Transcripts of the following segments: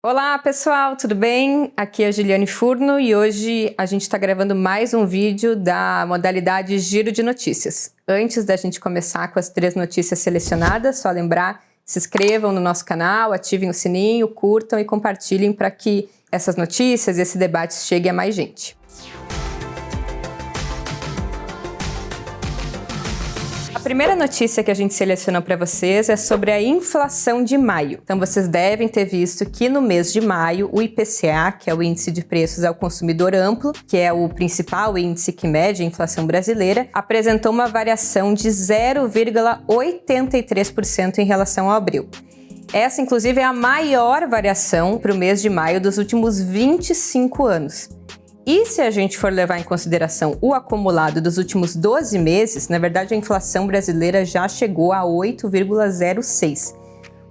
Olá pessoal, tudo bem? Aqui é a Juliane Furno e hoje a gente está gravando mais um vídeo da modalidade Giro de Notícias. Antes da gente começar com as 3 notícias selecionadas, só lembrar, se inscrevam no nosso canal, ativem o sininho, curtam e compartilhem para que essas notícias e esse debate cheguem a mais gente. A primeira notícia que a gente selecionou para vocês é sobre a inflação de maio. Então vocês devem ter visto que no mês de maio o IPCA, que é o Índice de Preços ao Consumidor Amplo, que é o principal índice que mede a inflação brasileira, apresentou uma variação de 0,83% em relação ao abril. Essa, inclusive, é a maior variação para o mês de maio dos últimos 25 anos. E se a gente for levar em consideração o acumulado dos últimos 12 meses, na verdade a inflação brasileira já chegou a 8,06%,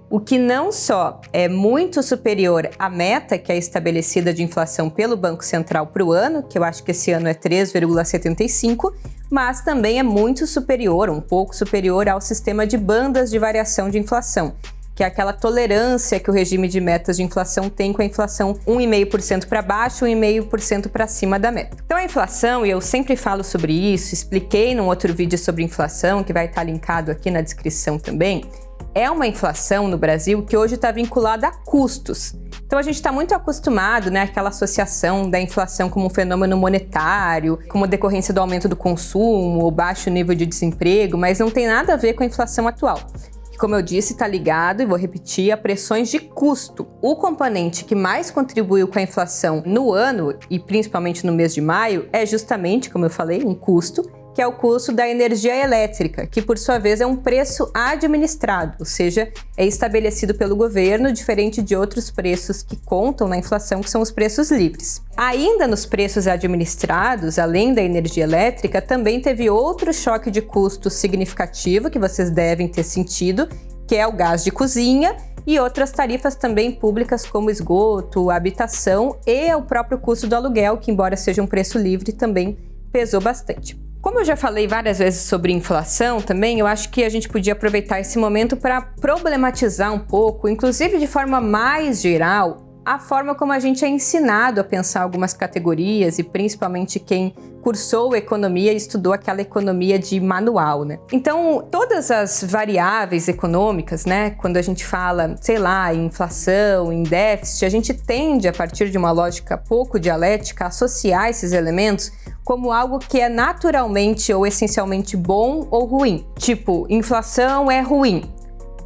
o que não só é muito superior à meta que é estabelecida de inflação pelo Banco Central para o ano, que eu acho que esse ano é 3,75%, mas também é muito superior, um pouco superior ao sistema de bandas de variação de inflação, que é aquela tolerância que o regime de metas de inflação tem com a inflação 1,5% para baixo, 1,5% para cima da meta. Então a inflação, e eu sempre falo sobre isso, expliquei num outro vídeo sobre inflação, que vai estar linkado aqui na descrição também, é uma inflação no Brasil que hoje está vinculada a custos. Então a gente está muito acostumado, né, àquela associação da inflação como um fenômeno monetário, como decorrência do aumento do consumo, ou baixo nível de desemprego, mas não tem nada a ver com a inflação atual. Como eu disse, está ligado, e vou repetir, a pressões de custo. O componente que mais contribuiu com a inflação no ano, e principalmente no mês de maio, é justamente, como eu falei, um custo, que é o custo da energia elétrica, que por sua vez é um preço administrado, ou seja, é estabelecido pelo governo, diferente de outros preços que contam na inflação, que são os preços livres. Ainda nos preços administrados, além da energia elétrica, também teve outro choque de custo significativo que vocês devem ter sentido, que é o gás de cozinha e outras tarifas também públicas como esgoto, habitação e o próprio custo do aluguel, que embora seja um preço livre, também pesou bastante. Como eu já falei várias vezes sobre inflação também, eu acho que a gente podia aproveitar esse momento para problematizar um pouco, inclusive de forma mais geral, a forma como a gente é ensinado a pensar algumas categorias e principalmente quem cursou economia e estudou aquela economia de manual, né? Então, todas as variáveis econômicas, né, quando a gente fala, sei lá, em inflação, em déficit, a gente tende, a partir de uma lógica pouco dialética, a associar esses elementos como algo que é naturalmente ou essencialmente bom ou ruim. Tipo, inflação é ruim.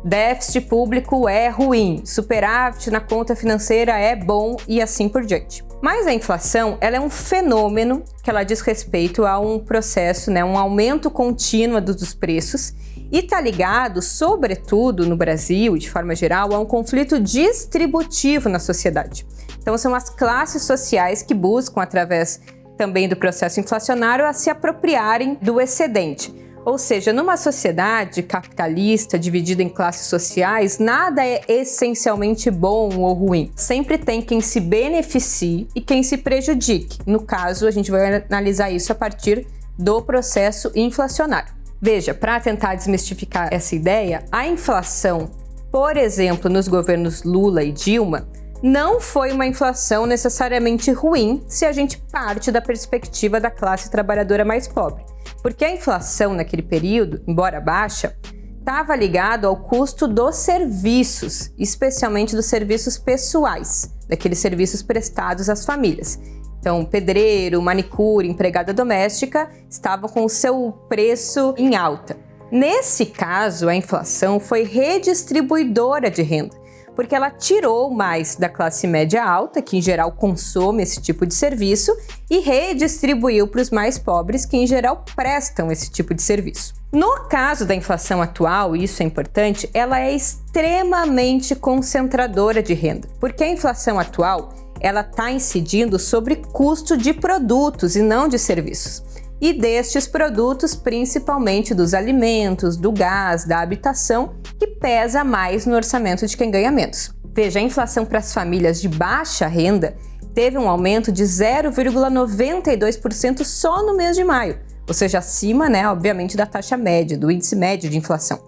Déficit público é ruim, superávit na conta financeira é bom e assim por diante. Mas a inflação, ela é um fenômeno que ela diz respeito a um processo, né, um aumento contínuo dos preços e está ligado, sobretudo no Brasil, de forma geral, a um conflito distributivo na sociedade. Então são as classes sociais que buscam, através também do processo inflacionário, a se apropriarem do excedente. Ou seja, numa sociedade capitalista dividida em classes sociais, nada é essencialmente bom ou ruim. Sempre tem quem se beneficie e quem se prejudique. No caso, a gente vai analisar isso a partir do processo inflacionário. Veja, para tentar desmistificar essa ideia, a inflação, por exemplo, nos governos Lula e Dilma, não foi uma inflação necessariamente ruim se a gente parte da perspectiva da classe trabalhadora mais pobre. Porque a inflação naquele período, embora baixa, estava ligado ao custo dos serviços, especialmente dos serviços pessoais, daqueles serviços prestados às famílias. Então, pedreiro, manicure, empregada doméstica estavam com o seu preço em alta. Nesse caso, a inflação foi redistribuidora de renda, porque ela tirou mais da classe média alta, que em geral consome esse tipo de serviço, e redistribuiu para os mais pobres, que em geral prestam esse tipo de serviço. No caso da inflação atual, e isso é importante, ela é extremamente concentradora de renda, porque a inflação atual ela está incidindo sobre custo de produtos e não de serviços. E destes produtos, principalmente dos alimentos, do gás, da habitação, que pesa mais no orçamento de quem ganha menos. Veja, a inflação para as famílias de baixa renda teve um aumento de 0,92% só no mês de maio, ou seja, acima, né, obviamente, da taxa média, do índice médio de inflação.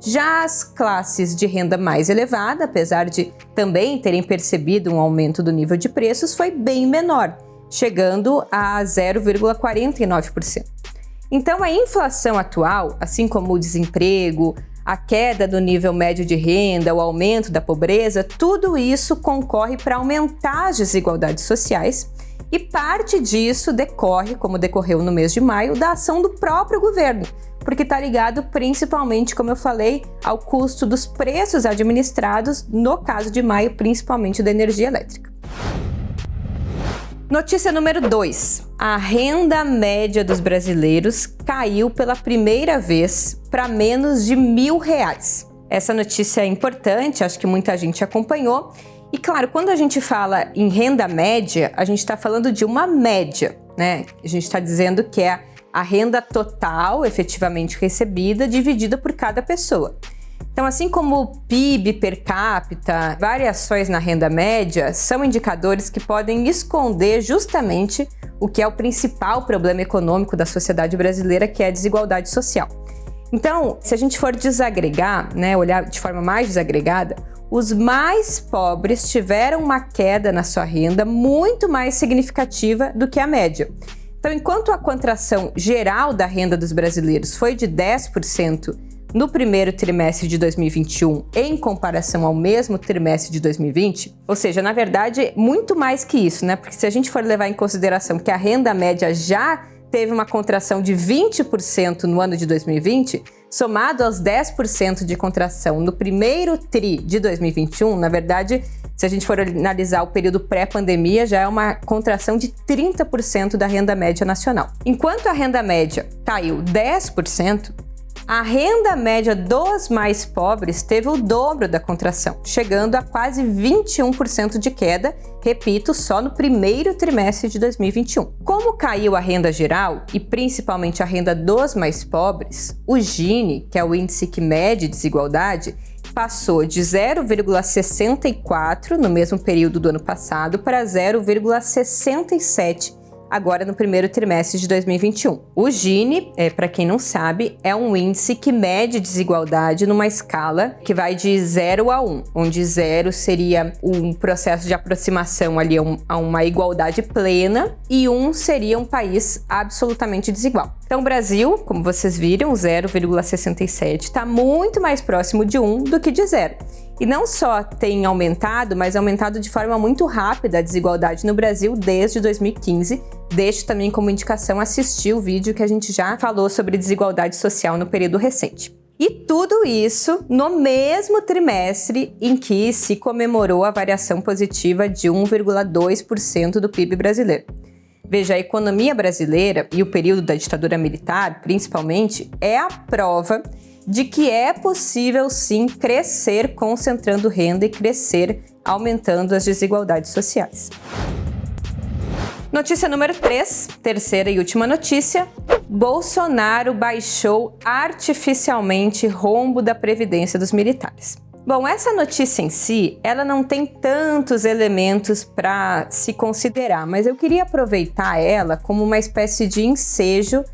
Já as classes de renda mais elevada, apesar de também terem percebido um aumento do nível de preços, foi bem menor, chegando a 0,49%. Então, a inflação atual, assim como o desemprego, a queda do nível médio de renda, o aumento da pobreza, tudo isso concorre para aumentar as desigualdades sociais e parte disso decorre, como decorreu no mês de maio, da ação do próprio governo, porque está ligado principalmente, como eu falei, ao custo dos preços administrados, no caso de maio, principalmente da energia elétrica. Notícia número 2. A renda média dos brasileiros caiu pela primeira vez para menos de R$1.000. Essa notícia é importante, acho que muita gente acompanhou. E claro, quando a gente fala em renda média, a gente está falando de uma média, né? A gente está dizendo que é a renda total efetivamente recebida dividida por cada pessoa. Então, assim como o PIB per capita, variações na renda média são indicadores que podem esconder justamente o que é o principal problema econômico da sociedade brasileira, que é a desigualdade social. Então, se a gente for desagregar, né, olhar de forma mais desagregada, os mais pobres tiveram uma queda na sua renda muito mais significativa do que a média. Então, enquanto a contração geral da renda dos brasileiros foi de 10% no primeiro trimestre de 2021 em comparação ao mesmo trimestre de 2020, ou seja, na verdade, muito mais que isso, né? Porque se a gente for levar em consideração que a renda média já teve uma contração de 20% no ano de 2020, somado aos 10% de contração no primeiro TRI de 2021, na verdade, se a gente for analisar o período pré-pandemia, já é uma contração de 30% da renda média nacional. Enquanto a renda média caiu 10%, a renda média dos mais pobres teve o dobro da contração, chegando a quase 21% de queda, repito, só no primeiro trimestre de 2021. Como caiu a renda geral e principalmente a renda dos mais pobres, o Gini, que é o índice que mede desigualdade, passou de 0,64 no mesmo período do ano passado para 0,67 agora no primeiro trimestre de 2021. O Gini, para quem não sabe, é um índice que mede desigualdade numa escala que vai de 0 a 1, onde 0 seria um processo de aproximação ali a uma igualdade plena e 1 seria um país absolutamente desigual. Então, o Brasil, como vocês viram, 0,67 está muito mais próximo de 1 do que de 0. E não só tem aumentado, mas aumentado de forma muito rápida a desigualdade no Brasil desde 2015. Deixo também como indicação assistir o vídeo que a gente já falou sobre desigualdade social no período recente. E tudo isso no mesmo trimestre em que se comemorou a variação positiva de 1,2% do PIB brasileiro. Veja, a economia brasileira e o período da ditadura militar, principalmente, é a prova de que é possível sim crescer concentrando renda e crescer aumentando as desigualdades sociais. Notícia número 3, terceira e última notícia. Bolsonaro baixou artificialmente rombo da Previdência dos militares. Bom, essa notícia em si, ela não tem tantos elementos para se considerar, mas eu queria aproveitar ela como uma espécie de ensejo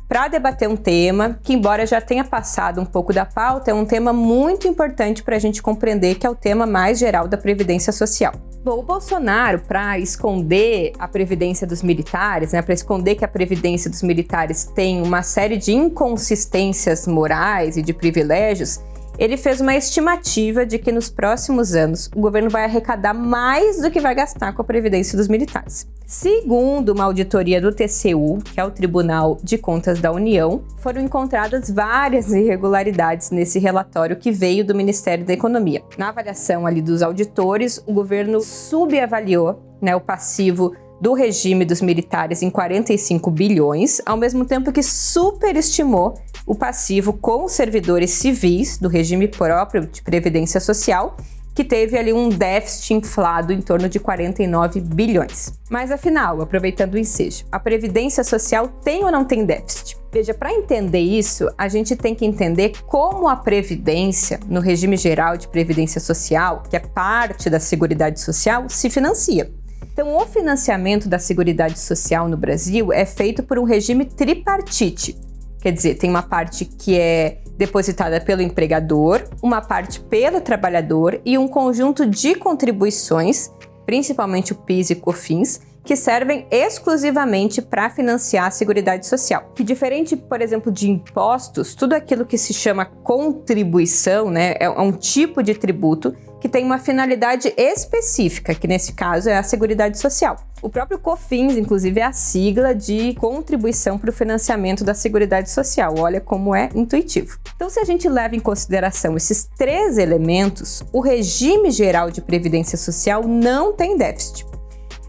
para debater um tema que, embora já tenha passado um pouco da pauta, é um tema muito importante para a gente compreender, que é o tema mais geral da Previdência Social. Bom, o Bolsonaro, para esconder a Previdência dos militares, para esconder que a Previdência dos militares tem uma série de inconsistências morais e de privilégios, ele fez uma estimativa de que nos próximos anos o governo vai arrecadar mais do que vai gastar com a Previdência dos militares. Segundo uma auditoria do TCU, que é o Tribunal de Contas da União, foram encontradas várias irregularidades nesse relatório que veio do Ministério da Economia. Na avaliação ali dos auditores, o governo subavaliou, o passivo do regime dos militares em 45 bilhões, ao mesmo tempo que superestimou o passivo com os servidores civis do regime próprio de Previdência Social, que teve ali um déficit inflado em torno de 49 bilhões. Mas afinal, aproveitando o ensejo, a Previdência Social tem ou não tem déficit? Veja, para entender isso, a gente tem que entender como a Previdência, no regime geral de Previdência Social, que é parte da Seguridade Social, se financia. Então, o financiamento da Seguridade Social no Brasil é feito por um regime tripartite. Quer dizer, tem uma parte que é depositada pelo empregador, uma parte pelo trabalhador e um conjunto de contribuições, principalmente o PIS e COFINS, que servem exclusivamente para financiar a Seguridade Social. Que diferente, por exemplo, de impostos, tudo aquilo que se chama contribuição, né, é um tipo de tributo que tem uma finalidade específica, que nesse caso é a Seguridade Social. O próprio COFINS, inclusive, é a sigla de Contribuição para o Financiamento da Seguridade Social. Olha como é intuitivo. Então, se a gente leva em consideração esses 3 elementos, o regime geral de previdência social não tem déficit.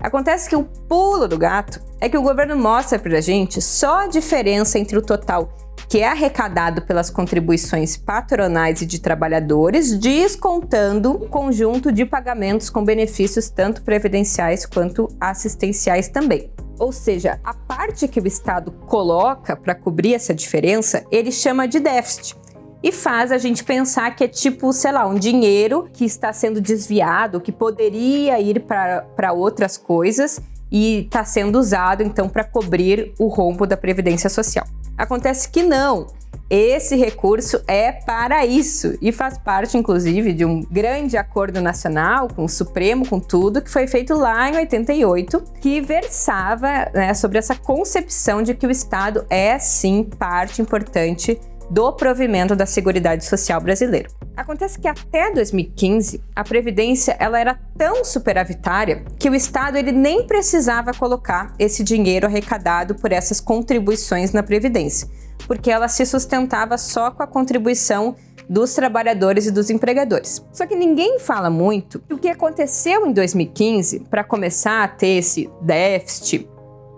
Acontece que o pulo do gato é que o governo mostra para a gente só a diferença entre o total que é arrecadado pelas contribuições patronais e de trabalhadores, descontando o conjunto de pagamentos com benefícios tanto previdenciais quanto assistenciais também. Ou seja, a parte que o Estado coloca para cobrir essa diferença, ele chama de déficit. E faz a gente pensar que é tipo, sei lá, um dinheiro que está sendo desviado, que poderia ir para outras coisas e está sendo usado, então, para cobrir o rombo da Previdência Social. Acontece que não. Esse recurso é para isso e faz parte, inclusive, de um grande acordo nacional com o Supremo, com tudo, que foi feito lá em 88, que versava, né, sobre essa concepção de que o Estado é, sim, parte importante do provimento da Seguridade Social brasileira. Acontece que até 2015, a Previdência ela era tão superavitária que o Estado ele nem precisava colocar esse dinheiro arrecadado por essas contribuições na Previdência, porque ela se sustentava só com a contribuição dos trabalhadores e dos empregadores. Só que ninguém fala muito do que aconteceu em 2015 para começar a ter esse déficit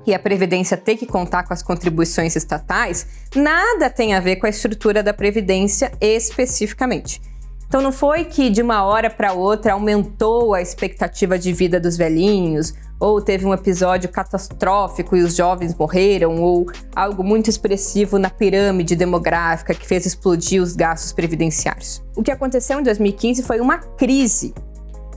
e a Previdência ter que contar com as contribuições estatais, nada tem a ver com a estrutura da Previdência especificamente. Então não foi que de uma hora para outra aumentou a expectativa de vida dos velhinhos, ou teve um episódio catastrófico e os jovens morreram, ou algo muito expressivo na pirâmide demográfica que fez explodir os gastos previdenciários. O que aconteceu em 2015 foi uma crise,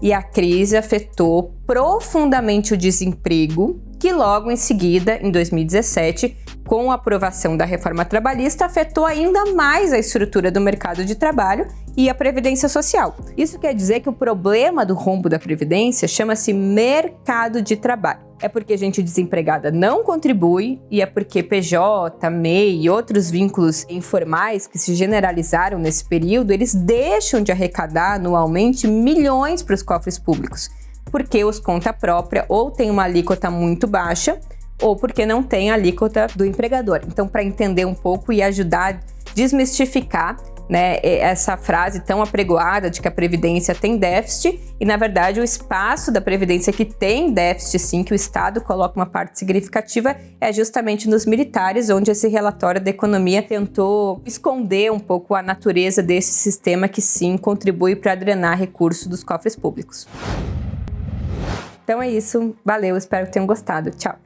e a crise afetou profundamente o desemprego, que logo em seguida, em 2017, com a aprovação da reforma trabalhista, afetou ainda mais a estrutura do mercado de trabalho e a Previdência Social. Isso quer dizer que o problema do rombo da Previdência chama-se mercado de trabalho. É porque gente desempregada não contribui e é porque PJ, MEI e outros vínculos informais que se generalizaram nesse período, eles deixam de arrecadar anualmente milhões para os cofres públicos, porque os conta própria ou tem uma alíquota muito baixa ou porque não tem a alíquota do empregador. Então, para entender um pouco e ajudar a desmistificar, né, essa frase tão apregoada de que a Previdência tem déficit e, na verdade, o espaço da Previdência que tem déficit, sim, que o Estado coloca uma parte significativa, é justamente nos militares, onde esse relatório da economia tentou esconder um pouco a natureza desse sistema que, sim, contribui para drenar recursos dos cofres públicos. Então é isso, valeu, espero que tenham gostado, tchau!